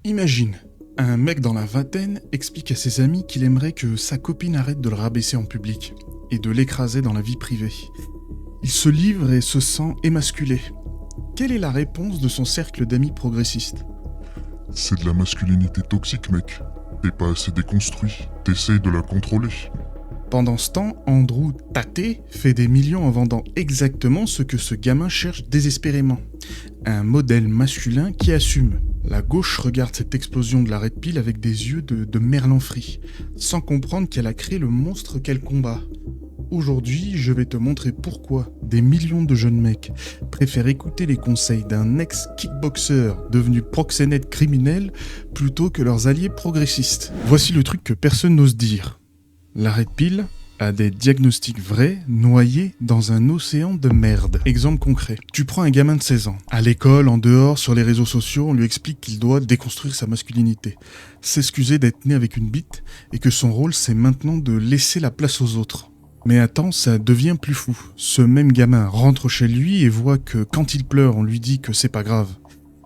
Imagine, un mec dans la vingtaine explique à ses amis qu'il aimerait que sa copine arrête de le rabaisser en public et de l'écraser dans la vie privée. Il se livre et se sent émasculé. Quelle est la réponse de son cercle d'amis progressistes? C'est de la masculinité toxique, mec. T'es pas assez déconstruit. T'essayes de la contrôler. Pendant ce temps, Andrew Tate fait des millions en vendant exactement ce que ce gamin cherche désespérément. Un modèle masculin qui assume. La gauche regarde cette explosion de la Red Pill avec des yeux de merlan frit, sans comprendre qu'elle a créé le monstre qu'elle combat. Aujourd'hui, je vais te montrer pourquoi des millions de jeunes mecs préfèrent écouter les conseils d'un ex-kickboxer devenu proxénète criminel plutôt que leurs alliés progressistes. Voici le truc que personne n'ose dire. La Red Pill a des diagnostics vrais noyés dans un océan de merde. Exemple concret. Tu prends un gamin de 16 ans. À l'école, en dehors, sur les réseaux sociaux, on lui explique qu'il doit déconstruire sa masculinité. S'excuser d'être né avec une bite et que son rôle c'est maintenant de laisser la place aux autres. Mais attends, ça devient plus fou. Ce même gamin rentre chez lui et voit que quand il pleure, on lui dit que c'est pas grave.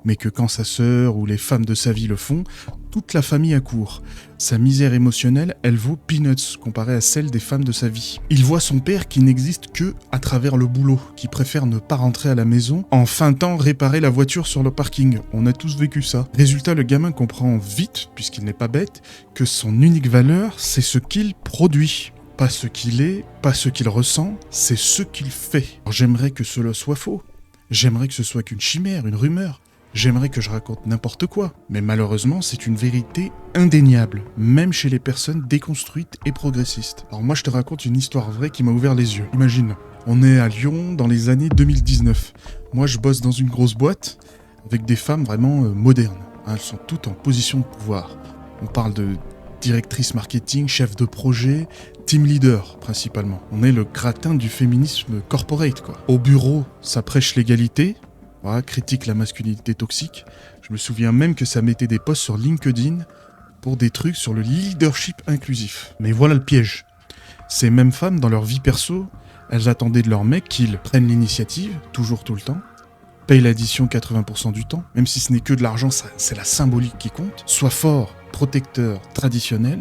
Mais que quand sa sœur ou les femmes de sa vie le font, toute la famille accourt. Sa misère émotionnelle, elle vaut peanuts comparée à celle des femmes de sa vie. Il voit son père qui n'existe que à travers le boulot, qui préfère ne pas rentrer à la maison, en feintant réparer la voiture sur le parking. On a tous vécu ça. Résultat, le gamin comprend vite, puisqu'il n'est pas bête, que son unique valeur, c'est ce qu'il produit. Pas ce qu'il est, pas ce qu'il ressent, c'est ce qu'il fait. Alors, j'aimerais que cela soit faux. J'aimerais que ce soit qu'une chimère, une rumeur. J'aimerais que je raconte n'importe quoi, mais malheureusement c'est une vérité indéniable, même chez les personnes déconstruites et progressistes. Alors moi je te raconte une histoire vraie qui m'a ouvert les yeux. Imagine, on est à Lyon dans les années 2019. Moi je bosse dans une grosse boîte avec des femmes vraiment modernes. Elles sont toutes en position de pouvoir. On parle de directrice marketing, chef de projet, team leader principalement. On est le gratin du féminisme corporate quoi. Au bureau, ça prêche l'égalité. Voilà, critique la masculinité toxique. Je me souviens même que ça mettait des posts sur LinkedIn pour des trucs sur le leadership inclusif. Mais voilà le piège. Ces mêmes femmes, dans leur vie perso, elles attendaient de leur mec qu'ils prennent l'initiative, toujours tout le temps, payent l'addition 80% du temps, même si ce n'est que de l'argent, c'est la symbolique qui compte, soit fort, protecteur, traditionnel,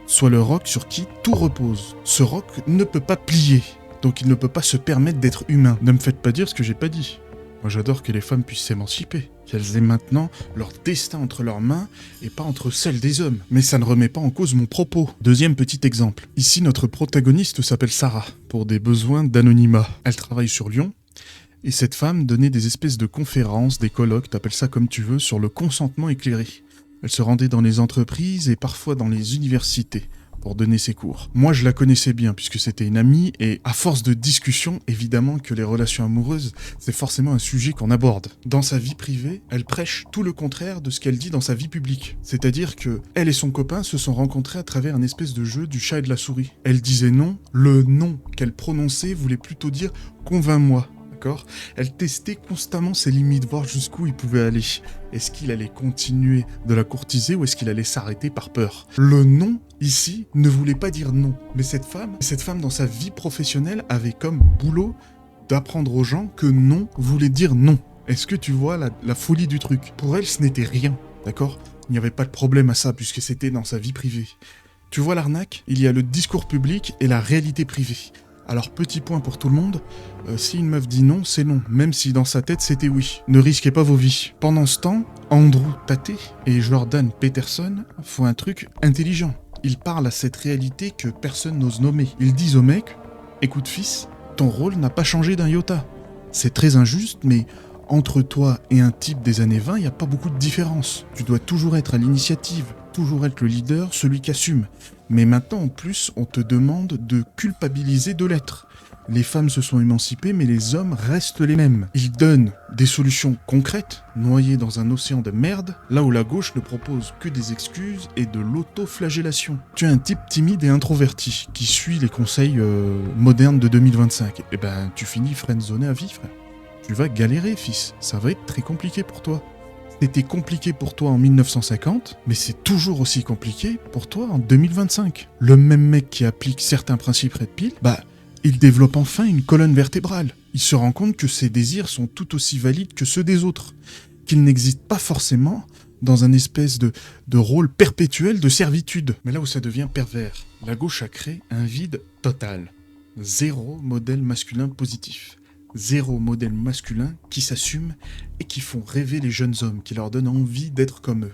soit le roc sur qui tout repose. Ce roc ne peut pas plier, donc il ne peut pas se permettre d'être humain. Ne me faites pas dire ce que j'ai pas dit. Moi j'adore que les femmes puissent s'émanciper, qu'elles aient maintenant leur destin entre leurs mains et pas entre celles des hommes. Mais ça ne remet pas en cause mon propos. Deuxième petit exemple. Ici notre protagoniste s'appelle Sarah, pour des besoins d'anonymat. Elle travaille sur Lyon, et cette femme donnait des espèces de conférences, des colloques, t'appelles ça comme tu veux, sur le consentement éclairé. Elle se rendait dans les entreprises et parfois dans les universités pour donner ses cours. Moi, je la connaissais bien puisque c'était une amie et à force de discussion, évidemment que les relations amoureuses, c'est forcément un sujet qu'on aborde. Dans sa vie privée, elle prêche tout le contraire de ce qu'elle dit dans sa vie publique. C'est-à-dire que elle et son copain se sont rencontrés à travers un espèce de jeu du chat et de la souris. Elle disait non, le non qu'elle prononçait voulait plutôt dire « convainc-moi ». Elle testait constamment ses limites, voir jusqu'où il pouvait aller. Est-ce qu'il allait continuer de la courtiser ou est-ce qu'il allait s'arrêter par peur? Le non, ici, ne voulait pas dire non. Mais cette femme dans sa vie professionnelle avait comme boulot d'apprendre aux gens que non voulait dire non. Est-ce que tu vois la folie du truc? Pour elle, ce n'était rien, d'accord? Il n'y avait pas de problème à ça puisque c'était dans sa vie privée. Tu vois l'arnaque? Il y a le discours public et la réalité privée. Alors petit point pour tout le monde, si une meuf dit non, c'est non, même si dans sa tête c'était oui. Ne risquez pas vos vies. Pendant ce temps, Andrew Tate et Jordan Peterson font un truc intelligent. Ils parlent à cette réalité que personne n'ose nommer. Ils disent au mec, écoute fils, ton rôle n'a pas changé d'un iota. C'est très injuste, mais entre toi et un type des années 20, il n'y a pas beaucoup de différence. Tu dois toujours être à l'initiative, toujours être le leader, celui qui assume. Mais maintenant, en plus, on te demande de culpabiliser de l'être. Les femmes se sont émancipées, mais les hommes restent les mêmes. Ils donnent des solutions concrètes, noyées dans un océan de merde, là où la gauche ne propose que des excuses et de l'autoflagellation. Tu es un type timide et introverti, qui suit les conseils modernes de 2025. Eh ben, tu finis friendzoné à vie, frère. Tu vas galérer, fils. Ça va être très compliqué pour toi. C'était compliqué pour toi en 1950, mais c'est toujours aussi compliqué pour toi en 2025. Le même mec qui applique certains principes Red Pill, il développe enfin une colonne vertébrale. Il se rend compte que ses désirs sont tout aussi valides que ceux des autres, qu'il n'existe pas forcément dans un espèce de rôle perpétuel de servitude. Mais là où ça devient pervers, la gauche a créé un vide total. Zéro modèle masculin positif. Zéro modèle masculin qui s'assume et qui font rêver les jeunes hommes, qui leur donnent envie d'être comme eux.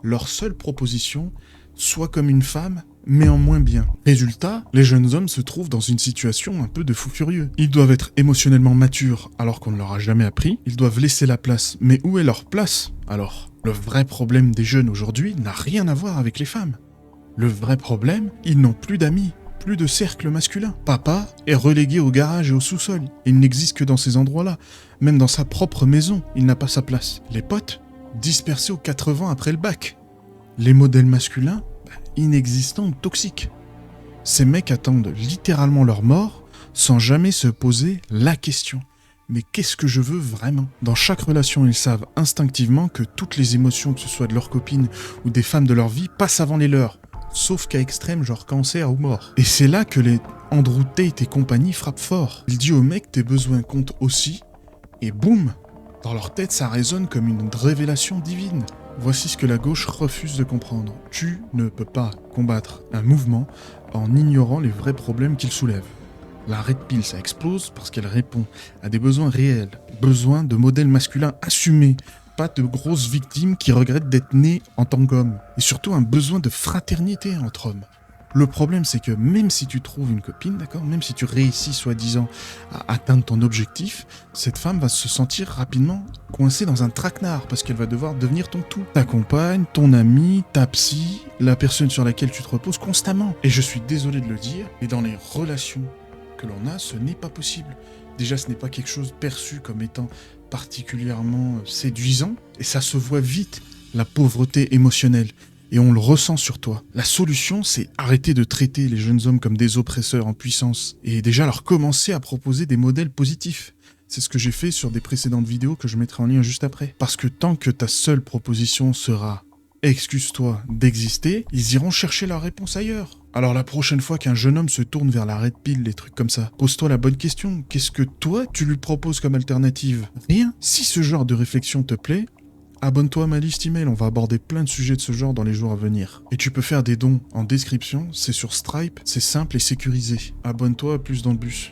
Leur seule proposition, soit comme une femme, mais en moins bien. Résultat, les jeunes hommes se trouvent dans une situation un peu de fou furieux. Ils doivent être émotionnellement matures alors qu'on ne leur a jamais appris. Ils doivent laisser la place. Mais où est leur place alors ? Le vrai problème des jeunes aujourd'hui n'a rien à voir avec les femmes. Le vrai problème, ils n'ont plus d'amis. Plus de cercle masculin. Papa est relégué au garage et au sous-sol. Il n'existe que dans ces endroits-là. Même dans sa propre maison, il n'a pas sa place. Les potes, dispersés aux 80 après le bac. Les modèles masculins, inexistants ou toxiques. Ces mecs attendent littéralement leur mort sans jamais se poser la question. Mais qu'est-ce que je veux vraiment ? Dans chaque relation, ils savent instinctivement que toutes les émotions, que ce soit de leurs copines ou des femmes de leur vie, passent avant les leurs. Sauf cas extrême, genre cancer ou mort. Et c'est là que les Andrew Tate et compagnie frappent fort. Il dit aux mecs, tes besoins comptent aussi, et boum, dans leur tête, ça résonne comme une révélation divine. Voici ce que la gauche refuse de comprendre. Tu ne peux pas combattre un mouvement en ignorant les vrais problèmes qu'il soulève. La Red Pill, ça explose parce qu'elle répond à des besoins réels, besoins de modèles masculins assumés, pas de grosses victimes qui regrettent d'être nées en tant qu'hommes. Et surtout un besoin de fraternité entre hommes. Le problème, c'est que même si tu trouves une copine, d'accord, même si tu réussis soi-disant à atteindre ton objectif, cette femme va se sentir rapidement coincée dans un traquenard parce qu'elle va devoir devenir ton tout. Ta compagne, ton ami, ta psy, la personne sur laquelle tu te reposes constamment. Et je suis désolé de le dire, mais dans les relations que l'on a, ce n'est pas possible. Déjà, ce n'est pas quelque chose perçu comme étant particulièrement séduisant, et ça se voit vite, la pauvreté émotionnelle, et on le ressent sur toi. La solution, c'est arrêter de traiter les jeunes hommes comme des oppresseurs en puissance, et déjà leur commencer à proposer des modèles positifs. C'est ce que j'ai fait sur des précédentes vidéos que je mettrai en lien juste après. Parce que tant que ta seule proposition sera « excuse-toi d'exister », ils iront chercher leur réponse ailleurs. Alors la prochaine fois qu'un jeune homme se tourne vers la Red Pill, des trucs comme ça, pose-toi la bonne question. Qu'est-ce que toi, tu lui proposes comme alternative ? Rien. Si ce genre de réflexion te plaît, abonne-toi à ma liste email, on va aborder plein de sujets de ce genre dans les jours à venir. Et tu peux faire des dons en description, c'est sur Stripe, c'est simple et sécurisé. Abonne-toi à Plus dans le bus.